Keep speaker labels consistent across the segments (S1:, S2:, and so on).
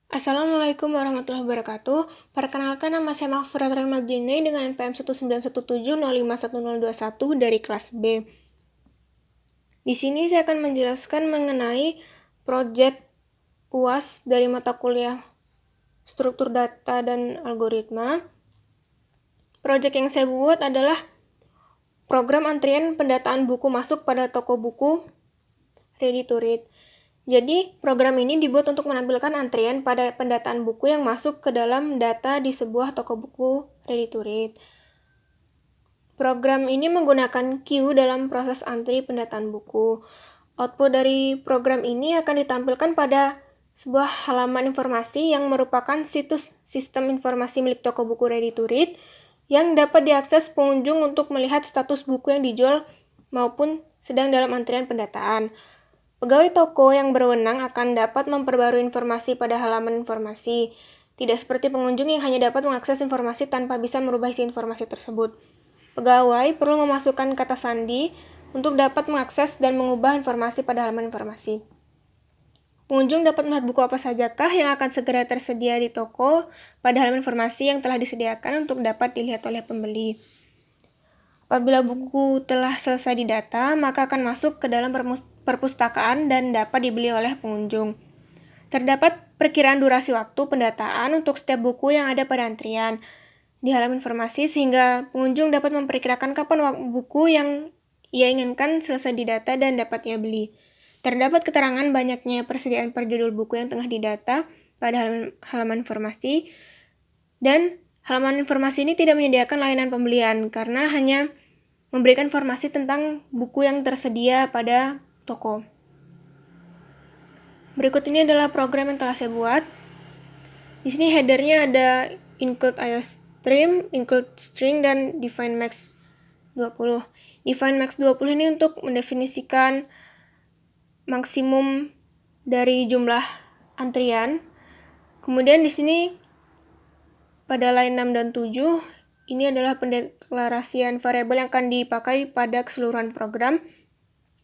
S1: Assalamualaikum warahmatullahi wabarakatuh. Perkenalkan, nama saya Mahfurat Rahmadini dengan NPM 191705121 dari kelas B. Di sini saya akan menjelaskan mengenai proyek UAS dari mata kuliah Struktur Data dan Algoritma. Proyek yang saya buat adalah program antrian pendataan buku masuk pada toko buku Ready to Read. Jadi, program ini dibuat untuk menampilkan antrian pada pendataan buku yang masuk ke dalam data di sebuah toko buku Ready to Read. Program ini menggunakan queue dalam proses antri pendataan buku. Output dari program ini akan ditampilkan pada sebuah halaman informasi yang merupakan situs sistem informasi milik toko buku Ready to Read yang dapat diakses pengunjung untuk melihat status buku yang dijual maupun sedang dalam antrian pendataan. Pegawai toko yang berwenang akan dapat memperbarui informasi pada halaman informasi, tidak seperti pengunjung yang hanya dapat mengakses informasi tanpa bisa merubah isi informasi tersebut. Pegawai perlu memasukkan kata sandi untuk dapat mengakses dan mengubah informasi pada halaman informasi. Pengunjung dapat melihat buku apa sajakah yang akan segera tersedia di toko pada halaman informasi yang telah disediakan untuk dapat dilihat oleh pembeli. Apabila buku telah selesai didata, maka akan masuk ke dalam perpustakaan dan dapat dibeli oleh pengunjung. Terdapat perkiraan durasi waktu pendataan untuk setiap buku yang ada pada antrian di halaman informasi sehingga pengunjung dapat memperkirakan kapan buku yang ia inginkan selesai didata dan dapat ia beli. Terdapat keterangan banyaknya persediaan per judul buku yang tengah didata pada halaman informasi, dan halaman informasi ini tidak menyediakan layanan pembelian karena hanya memberikan informasi tentang buku yang tersedia pada toko. Berikut ini adalah program yang telah saya buat. Di sini headernya ada include IOStream, include string, dan define max 20. Define max 20 ini untuk mendefinisikan maksimum dari jumlah antrian. Kemudian di sini pada line 6 dan 7 ini adalah pendeklarasian variabel yang akan dipakai pada keseluruhan program.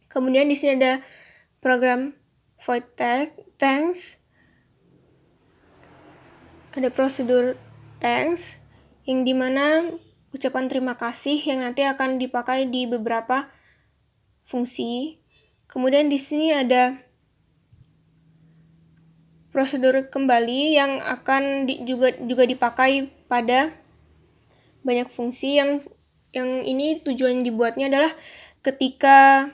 S1: Kemudian di sini ada program void thanks, ada prosedur thanks yang dimana ucapan terima kasih yang nanti akan dipakai di beberapa fungsi. Kemudian di sini ada prosedur kembali yang akan juga dipakai pada banyak fungsi yang ini tujuan dibuatnya adalah ketika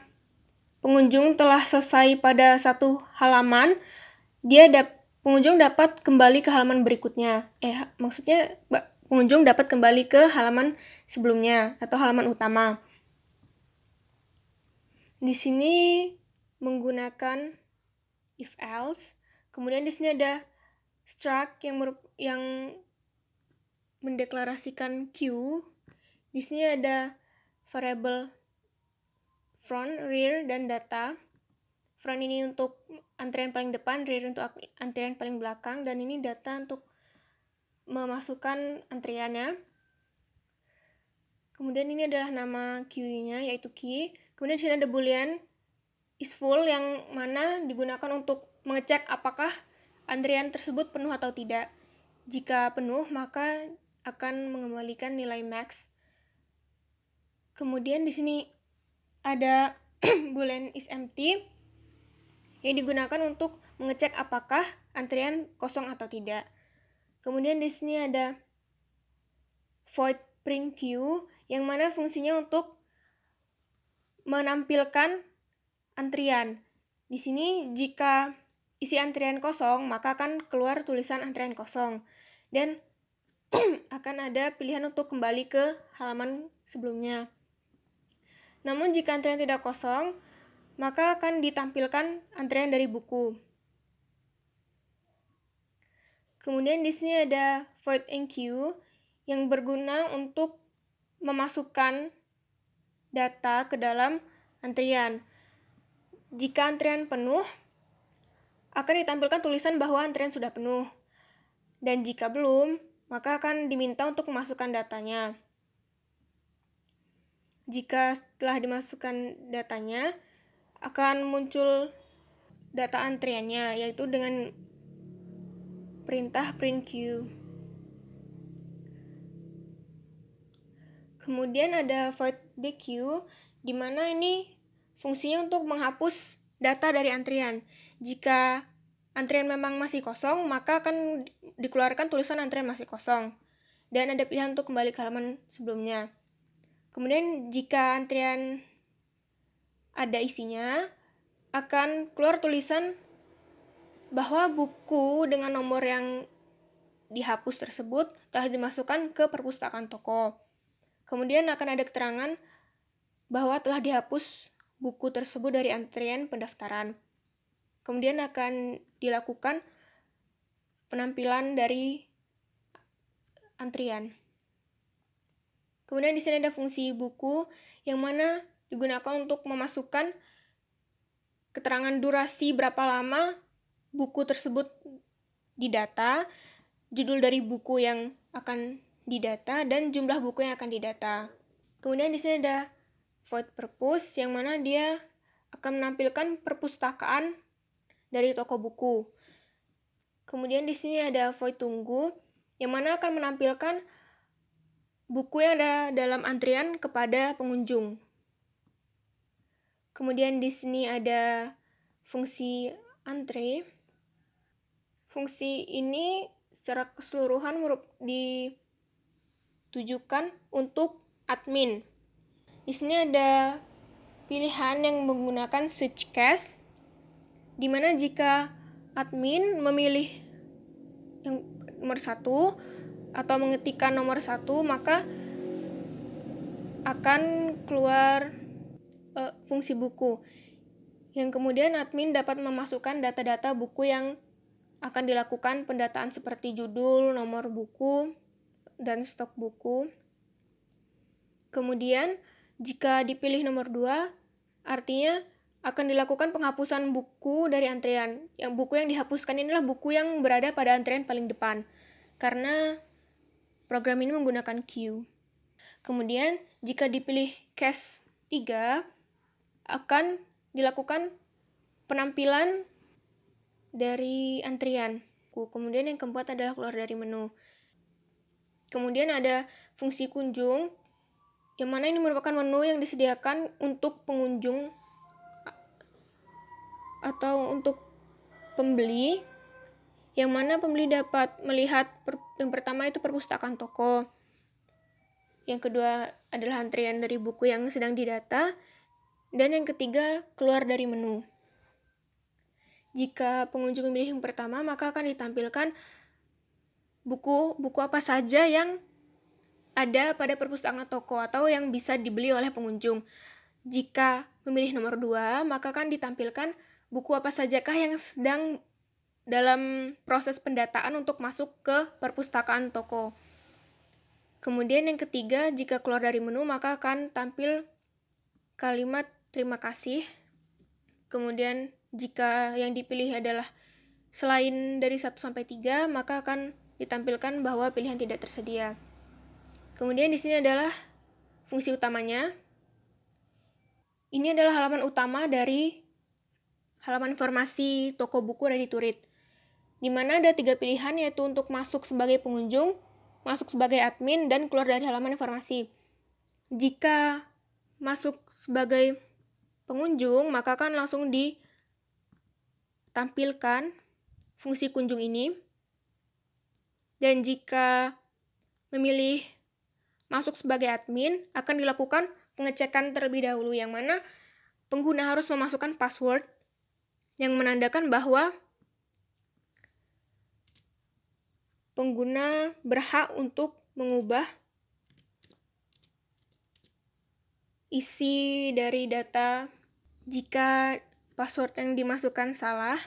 S1: pengunjung telah selesai pada satu halaman, pengunjung dapat kembali ke halaman berikutnya. Maksudnya pengunjung dapat kembali ke halaman sebelumnya atau halaman utama. Di sini menggunakan if else. Kemudian di sini ada struct yang mendeklarasikan queue. Di sini ada variabel front, rear, dan data. Front ini untuk antrian paling depan, rear untuk antrian paling belakang, dan ini data untuk memasukkan antriannya. Kemudian ini adalah nama queue-nya, yaitu key. Kemudian di sini ada boolean is full yang mana digunakan untuk mengecek apakah antrian tersebut penuh atau tidak. Jika penuh, maka akan mengembalikan nilai max. Kemudian di sini ada boolean is empty yang digunakan untuk mengecek apakah antrian kosong atau tidak. Kemudian di sini ada void print queue yang mana fungsinya untuk menampilkan antrian. Di sini jika isi antrian kosong, maka akan keluar tulisan antrian kosong dan akan ada pilihan untuk kembali ke halaman sebelumnya. Namun jika antrian tidak kosong, maka akan ditampilkan antrian dari buku. Kemudian di sini ada void enqueue yang berguna untuk memasukkan data ke dalam antrian. Jika antrian penuh, akan ditampilkan tulisan bahwa antrian sudah penuh. Dan jika belum, maka akan diminta untuk memasukkan datanya. Jika telah dimasukkan datanya, akan muncul data antriannya, yaitu dengan perintah print queue. Kemudian ada void the queue, di mana ini fungsinya untuk menghapus data dari antrian. Jika antrian memang masih kosong, maka akan dikeluarkan tulisan antrian masih kosong. Dan ada pilihan untuk kembali ke halaman sebelumnya. Kemudian jika antrian ada isinya, akan keluar tulisan bahwa buku dengan nomor yang dihapus tersebut telah dimasukkan ke perpustakaan toko. Kemudian akan ada keterangan bahwa telah dihapus buku tersebut dari antrian pendaftaran. Kemudian akan dilakukan penampilan dari antrian. Kemudian di sini ada fungsi buku yang mana digunakan untuk memasukkan keterangan durasi berapa lama buku tersebut didata, judul dari buku yang akan didata, dan jumlah buku yang akan didata. Kemudian di sini ada void purpose yang mana dia akan menampilkan perpustakaan dari toko buku. Kemudian di sini ada void tunggu yang mana akan menampilkan buku yang ada dalam antrian kepada pengunjung. Kemudian di sini ada fungsi antre. Fungsi ini secara keseluruhan ditujukan untuk admin. Di sini ada pilihan yang menggunakan switch case, di mana jika admin memilih yang nomor 1 atau mengetikkan nomor 1, maka akan keluar fungsi buku, yang kemudian admin dapat memasukkan data-data buku yang akan dilakukan pendataan seperti judul, nomor buku, dan stok buku. Kemudian jika dipilih nomor 2, artinya akan dilakukan penghapusan buku dari antrian. Yang buku yang dihapuskan inilah buku yang berada pada antrian paling depan, karena program ini menggunakan queue. Kemudian jika dipilih case 3, akan dilakukan penampilan dari antrian. Kemudian yang keempat adalah keluar dari menu. Kemudian ada fungsi kunjung, yang mana ini merupakan menu yang disediakan untuk pengunjung atau untuk pembeli, yang mana pembeli dapat melihat yang pertama itu perpustakaan toko, yang kedua adalah antrian dari buku yang sedang didata, dan yang ketiga keluar dari menu. Jika pengunjung memilih yang pertama, maka akan ditampilkan buku apa saja yang ada pada perpustakaan toko atau yang bisa dibeli oleh pengunjung. Jika memilih nomor 2, maka akan ditampilkan buku apa sajakah yang sedang dalam proses pendataan untuk masuk ke perpustakaan toko. Kemudian yang ketiga, jika keluar dari menu, maka akan tampil kalimat terima kasih. Kemudian jika yang dipilih adalah selain dari 1-3, maka akan ditampilkan bahwa pilihan tidak tersedia. Kemudian di sini adalah fungsi utamanya. Ini adalah halaman utama dari halaman informasi toko buku Ready to Read, di mana ada 3 pilihan, yaitu untuk masuk sebagai pengunjung, masuk sebagai admin, dan keluar dari halaman informasi. Jika masuk sebagai pengunjung, maka akan langsung ditampilkan fungsi kunjung ini. Dan jika memilih masuk sebagai admin, akan dilakukan pengecekan terlebih dahulu, yang mana pengguna harus memasukkan password yang menandakan bahwa pengguna berhak untuk mengubah isi dari data. Jika password yang dimasukkan salah,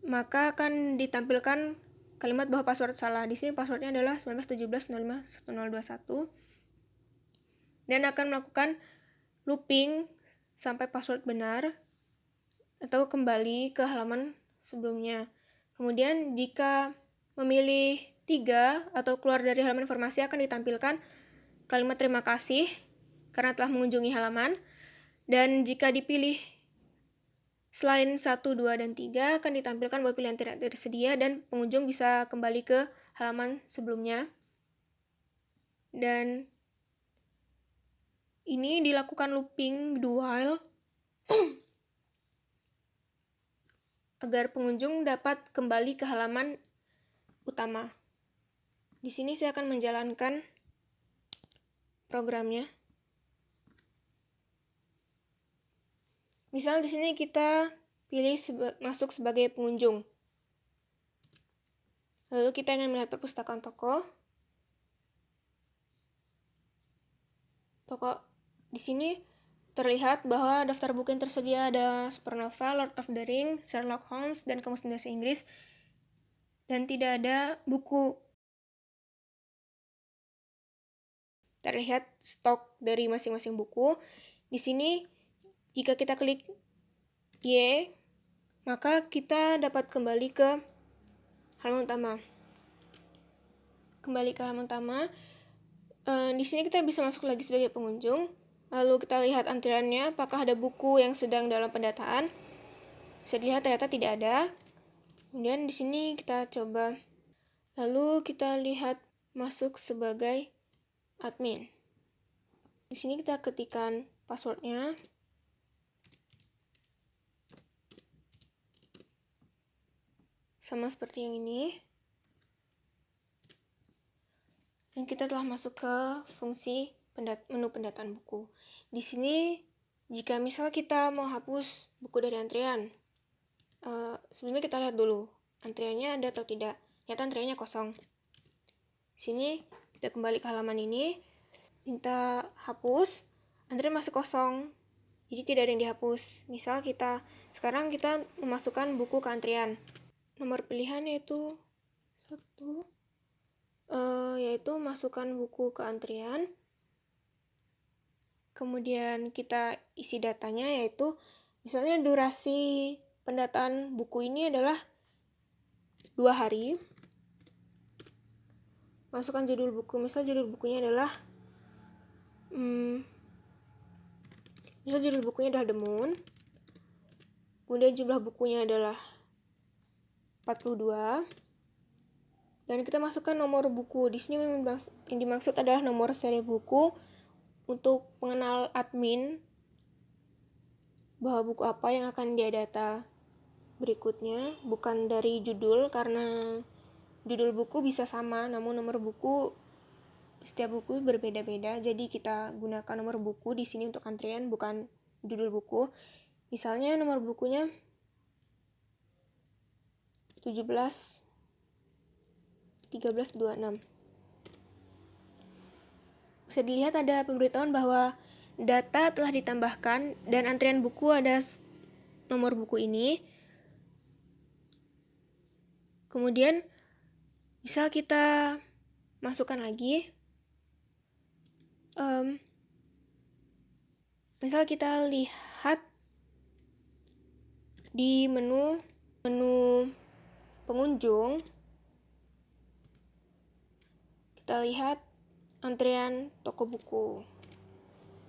S1: maka akan ditampilkan kalimat bahwa password salah. Di sini passwordnya adalah 1917051021, dan akan melakukan looping sampai password benar atau kembali ke halaman sebelumnya. Kemudian jika memilih 3 atau keluar dari halaman informasi, akan ditampilkan kalimat terima kasih karena telah mengunjungi halaman. Dan jika dipilih Selain 1, 2, dan 3 akan ditampilkan bahwa pilihan tidak tersedia dan pengunjung bisa kembali ke halaman sebelumnya. Dan ini dilakukan looping do while agar pengunjung dapat kembali ke halaman utama. Di sini saya akan menjalankan programnya. Misal di sini kita pilih masuk sebagai pengunjung. Lalu kita ingin melihat perpustakaan toko. Di sini terlihat bahwa daftar buku yang tersedia ada Supernova, Lord of the Ring, Sherlock Holmes, dan Kamus Bahasa Inggris. Dan tidak ada buku. Terlihat stok dari masing-masing buku. Di sini jika kita klik Y, maka kita dapat kembali ke halaman utama. Kembali ke halaman utama. Di sini kita bisa masuk lagi sebagai pengunjung. Lalu kita lihat antriannya, apakah ada buku yang sedang dalam pendataan. Bisa dilihat ternyata tidak ada. Kemudian di sini kita coba. Lalu kita lihat masuk sebagai admin. Di sini kita ketikkan passwordnya. Sama seperti yang ini. Dan kita telah masuk ke fungsi menu pendataan buku. Di sini, jika misal kita mau hapus buku dari antrian, sebelumnya kita lihat dulu antriannya ada atau tidak. Ternyata antriannya kosong. Di sini kita kembali ke halaman ini, minta hapus, antrian masih kosong. Jadi tidak ada yang dihapus. Misal sekarang kita memasukkan buku ke antrian. Nomor pilihan yaitu 1. Yaitu masukkan buku ke antrian. Kemudian kita isi datanya, yaitu misalnya durasi pendataan buku ini adalah 2 hari. Masukkan judul buku, misal judul bukunya adalah The Moon. Kemudian jumlah bukunya adalah 42. Dan kita masukkan nomor buku. Di sini yang dimaksud adalah nomor seri buku untuk pengenal admin bahwa buku apa yang akan dia data berikutnya, bukan dari judul, karena judul buku bisa sama, namun nomor buku setiap buku berbeda-beda. Jadi kita gunakan nomor buku di sini untuk antrian, bukan judul buku. Misalnya nomor bukunya 1326. Bisa dilihat ada pemberitahuan bahwa data telah ditambahkan dan antrian buku ada nomor buku ini. Kemudian misal kita masukkan lagi, misal kita lihat di menu pengunjung, kita lihat antrian toko buku.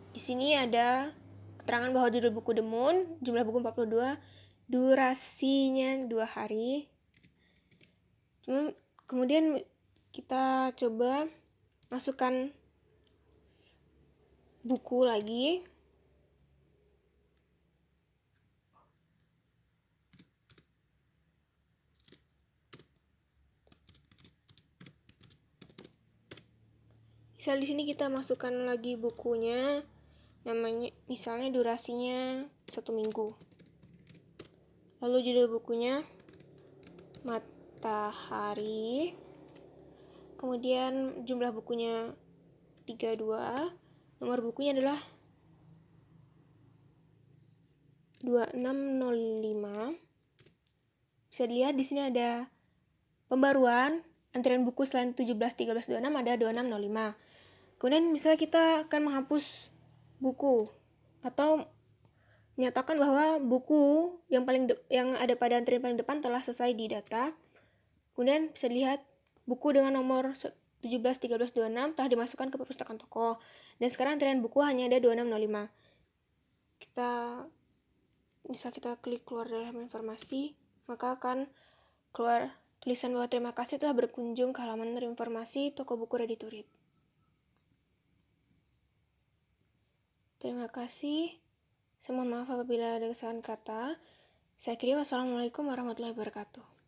S1: Di sini ada keterangan bahwa judul buku The Moon, jumlah buku 42, durasinya 2 hari. Kemudian kita coba masukkan buku lagi. Misal di sini kita masukkan lagi bukunya, namanya misalnya durasinya 1 minggu. Lalu judul bukunya Matahari. Kemudian jumlah bukunya 32. Nomor bukunya adalah 2605. Bisa dilihat di sini ada pembaruan antrian buku selain 17, 13, 26 ada 2605. Kemudian misalnya kita akan menghapus buku atau menyatakan bahwa buku yang ada pada antrian paling depan telah selesai didata. Kemudian bisa dilihat buku dengan nomor 17, 13, 26 telah dimasukkan ke perpustakaan toko. Dan sekarang antrian buku hanya ada 2605. Kita Bisa kita klik keluar dari halaman informasi, maka akan keluar tulisan bahwa terima kasih telah berkunjung ke halaman informasi toko buku Ready to Read. Terima kasih. Saya mohon maaf apabila ada kesalahan kata. Saya kira wassalamualaikum warahmatullahi wabarakatuh.